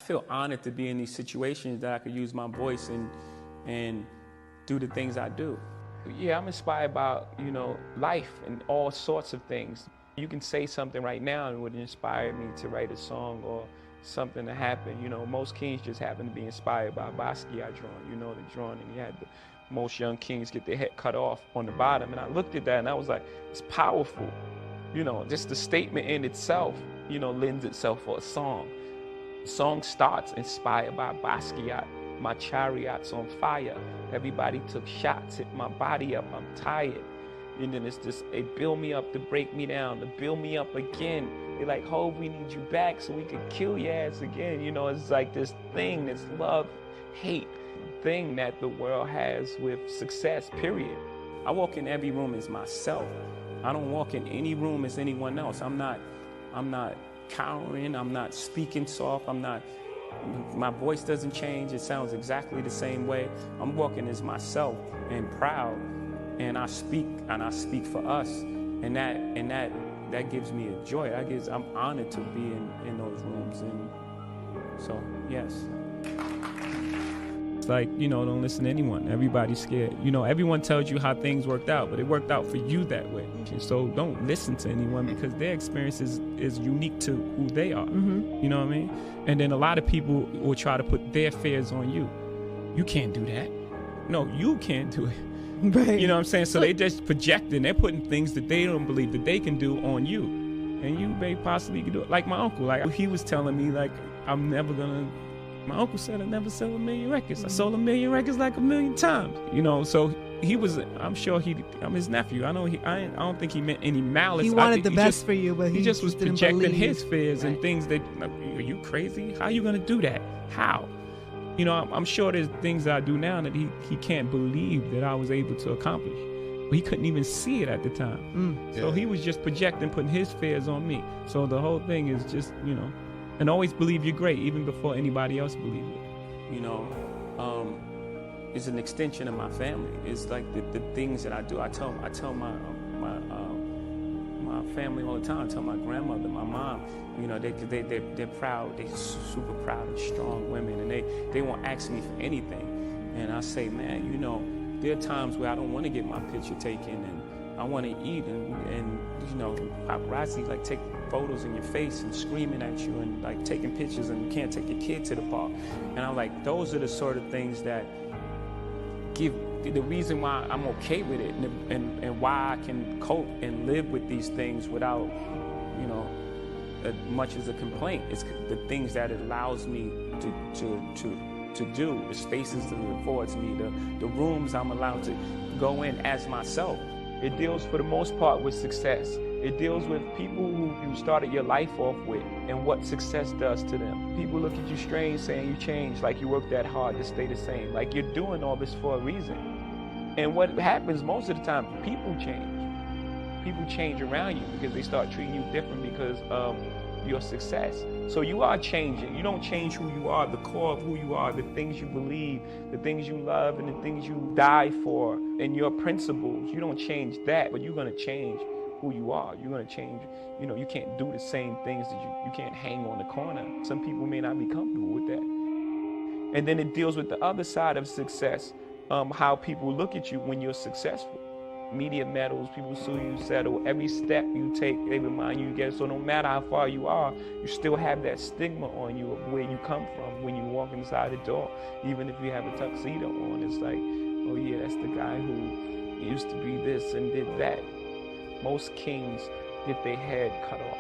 feel honored to be in these situations that I could use my voice and do the things I do. Yeah, I'm inspired by, you know, life and all sorts of things. You can say something right now and it would inspire me to write a song or something to happen. You know, most kings just happen to be inspired by Basquiat drawing, you know, the drawing, and you had most young kings get their head cut off on the bottom. And I looked at that and I was like, it's powerful. You know, just the statement in itself, you know, lends itself for a song. The song starts inspired by Basquiat. My chariot's on fire. Everybody took shots, hit my body up, I'm tired. And then it's just, they build me up to break me down, to build me up again. They're like, Hov, we need you back so we could kill your ass again. You know, it's like this thing, this love, hate thing that the world has with success, period. I walk in every room as myself. I don't walk in any room as anyone else. I'm not cowering, I'm not speaking soft, my voice doesn't change, it sounds exactly the same way. I'm walking as myself and proud, and I speak for us, and that gives me a joy. I'm honored to be in those rooms, and so yes. It's like, you know, don't listen to anyone. Everybody's scared. You know, everyone tells you how things worked out, but it worked out for you that way. So don't listen to anyone because their experience is unique to who they are. Mm-hmm. You know what I mean? And then a lot of people will try to put their fears on you. You can't do that. No, you can't do it. Right. You know what I'm saying? So they just projecting. They're putting things that they don't believe that they can do on you. And you may possibly can do it. Like my uncle. Like he was telling me, like, my uncle said I never sell 1 million records. I sold 1 million records like 1 million times. You know, so he was, I'm sure I'm his nephew. I don't think he meant any malice. He wanted the best for you, but he just was projecting his fears and right. things that, are you crazy? How are you going to do that? How? You know, I'm sure there's things that I do now that he can't believe that I was able to accomplish. But he couldn't even see it at the time. So he was just projecting, putting his fears on me. So the whole thing is just, you know, and always believe you're great, even before anybody else believes it. You know, it's an extension of my family. It's like the things that I do. I tell my family all the time. I tell my grandmother, my mom, you know, they're proud. They're super proud and strong women, and they won't ask me for anything. And I say, man, you know, there are times where I don't want to get my picture taken, and I want to eat, and you know, paparazzi like take photos in your face and screaming at you and like taking pictures, and you can't take your kid to the park. And I'm like, those are the sort of things that give the reason why I'm okay with it, and why I can cope and live with these things without, you know, much as a complaint. It's the things that it allows me to do, the spaces that it affords me, the rooms I'm allowed to go in as myself. It deals for the most part with success. It deals with people who you started your life off with and what success does to them. People look at you strange saying you changed, like you worked that hard to stay the same, like you're doing all this for a reason. And what happens most of the time, people change. People change around you because they start treating you different because of your success. So you are changing. You don't change who you are, the core of who you are, the things you believe, the things you love, and the things you die for, and your principles. You don't change that, but you're going to change who you are. You're going to change. You know, you can't do the same things that you can't hang on the corner. Some people may not be comfortable with that. And then it deals with the other side of success, how people look at you when you're successful. Media medals, people sue you, settle. Every step you take, they remind you again. So no matter how far you are, you still have that stigma on you of where you come from when you walk inside the door. Even if you have a tuxedo on, it's like, oh yeah, that's the guy who used to be this and did that. Most kings get their head cut off,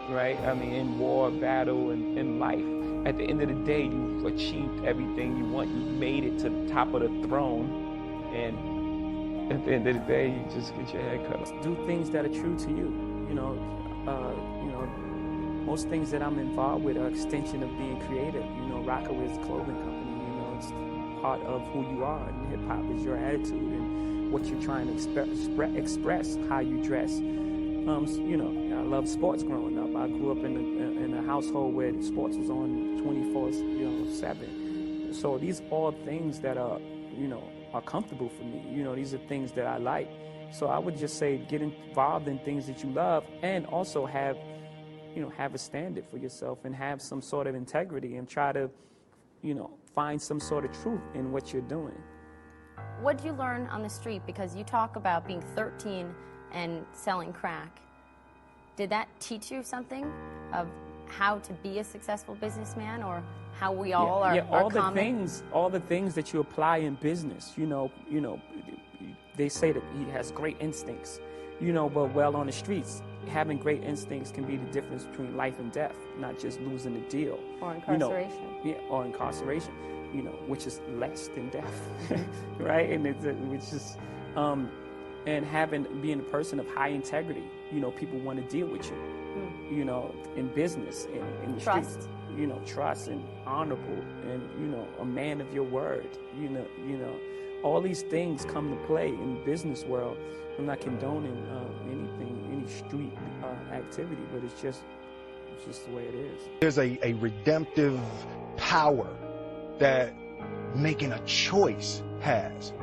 right? I mean, in war, battle, and in life. At the end of the day, you've achieved everything you want. You've made it to the top of the throne, and at the end of the day, you just get your head cut off. Do things that are true to you. You know, most things that I'm involved with are extension of being creative. You know, Roc-A is a clothing company. You know, it's part of who you are. And hip hop is your attitude and what you're trying to express, how you dress. You know, I love sports growing up. I grew up in a household where sports was on 24/7. So these are all things that are, you know, are comfortable for me. You know, these are things that I like. So I would just say get involved in things that you love, and also have have a standard for yourself and have some sort of integrity and try to, find some sort of truth in what you're doing. What did you learn on the street? Because you talk about being 13 and selling crack. Did that teach you something of how to be a successful businessman, or how we all are common? All the things that you apply in business, they say that he has great instincts, but well, on the streets, having great instincts can be the difference between life and death, not just losing a deal. Or incarceration. Or incarceration, which is less than death, right? And and being a person of high integrity, people want to deal with you, in business, in the trust. Streets, trust and honorable, and, a man of your word, all these things come to play in the business world. I'm not condoning any street activity, but it's just the way it is. There's a redemptive power that making a choice has,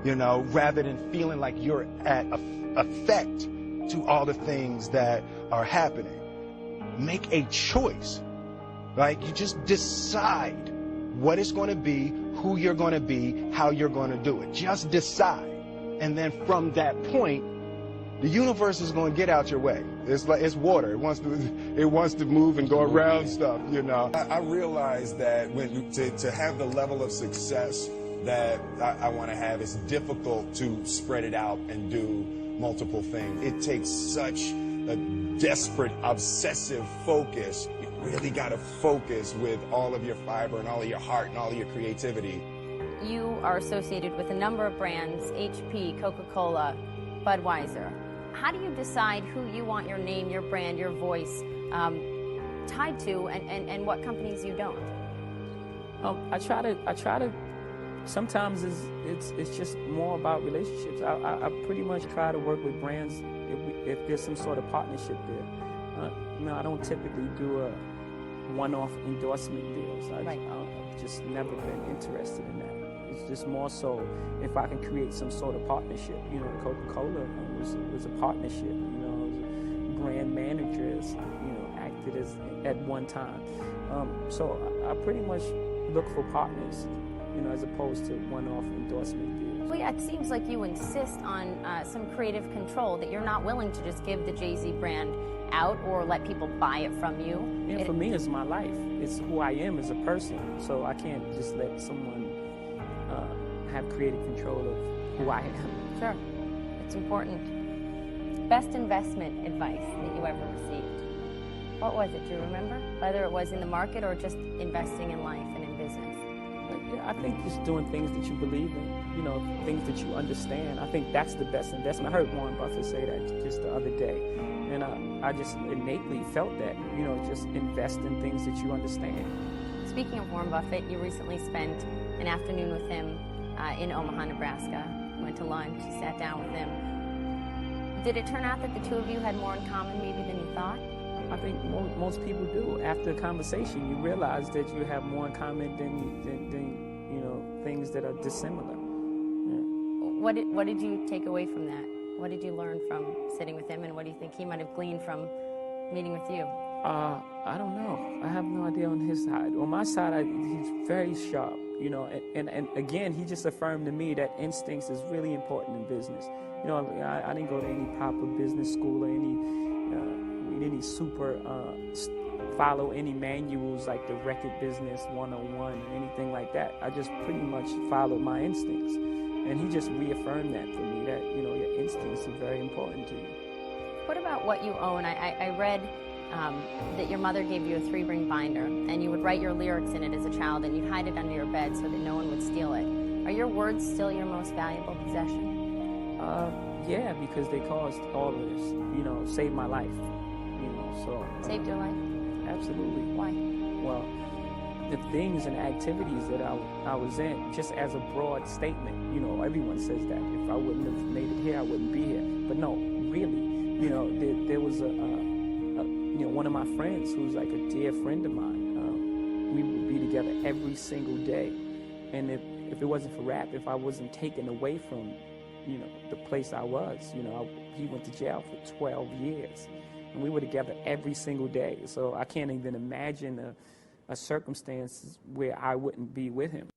rather than feeling like you're at effect to all the things that are happening. Make a choice. Like, you just decide what it's going to be, who you're going to be, how you're going to do it. Just decide. And then from that point, the universe is going to get out your way. It's like, it's water. It wants to move and go around stuff, I realize that to have the level of success that I want to have, it's difficult to spread it out and do multiple things. It takes such a desperate, obsessive focus. You really got to focus with all of your fiber and all of your heart and all of your creativity. You are associated with a number of brands, HP, Coca-Cola, Budweiser. How do you decide who you want your name, your brand, your voice tied to, and what companies you don't? I try to. Sometimes it's just more about relationships. I pretty much try to work with brands if there's some sort of partnership there. I don't typically do a one-off endorsement deals. I've just never been interested in that. It's just more so if I can create some sort of partnership. Coca-Cola was a partnership. Brand managers, acted as at one time. So I pretty much look for partners, as opposed to one-off endorsement deals. Well, yeah, it seems like you insist on some creative control, that you're not willing to just give the Jay-Z brand out or let people buy it from you. Yeah, for me, it's my life. It's who I am as a person. So I can't just let someone have creative control of who I am. Sure. It's important. Best investment advice that you ever received? What was it? Do you remember? Whether it was in the market or just investing in life and in business? Yeah, I think just doing things that you believe in, things that you understand. I think that's the best investment. I heard Warren Buffett say that just the other day. And I just innately felt that, just invest in things that you understand. Speaking of Warren Buffett, you recently spent an afternoon with him in Omaha, Nebraska. Went to lunch, sat down with him. Did it turn out that the two of you had more in common maybe than you thought? I think most people do. After a conversation, you realize that you have more in common than things that are dissimilar. Yeah. What did you take away from that? What did you learn from sitting with him, and what do you think he might have gleaned from meeting with you? I don't know. I have no idea on his side. On my side, he's very sharp, and again, he just affirmed to me that instincts is really important in business. I didn't go to any proper business school or any super follow any manuals like the Record Business 101 or anything like that. I just pretty much followed my instincts. And he just reaffirmed that for me, that, your instincts are very important to you. What about what you own? I read that your mother gave you a 3-ring binder, and you would write your lyrics in it as a child, and you'd hide it under your bed so that no one would steal it. Are your words still your most valuable possession? Yeah, because they caused all of this, saved my life, so. Saved your life? Absolutely. Why? Well, the things and activities that I was in, just as a broad statement, everyone says that. If I wouldn't have made it here, I wouldn't be here. But no, really, there was one of my friends who's like a dear friend of mine. We would be together every single day. And if it wasn't for rap, if I wasn't taken away from, the place I was, he went to jail for 12 years. and we were together every single day. So I can't even imagine a circumstance where I wouldn't be with him.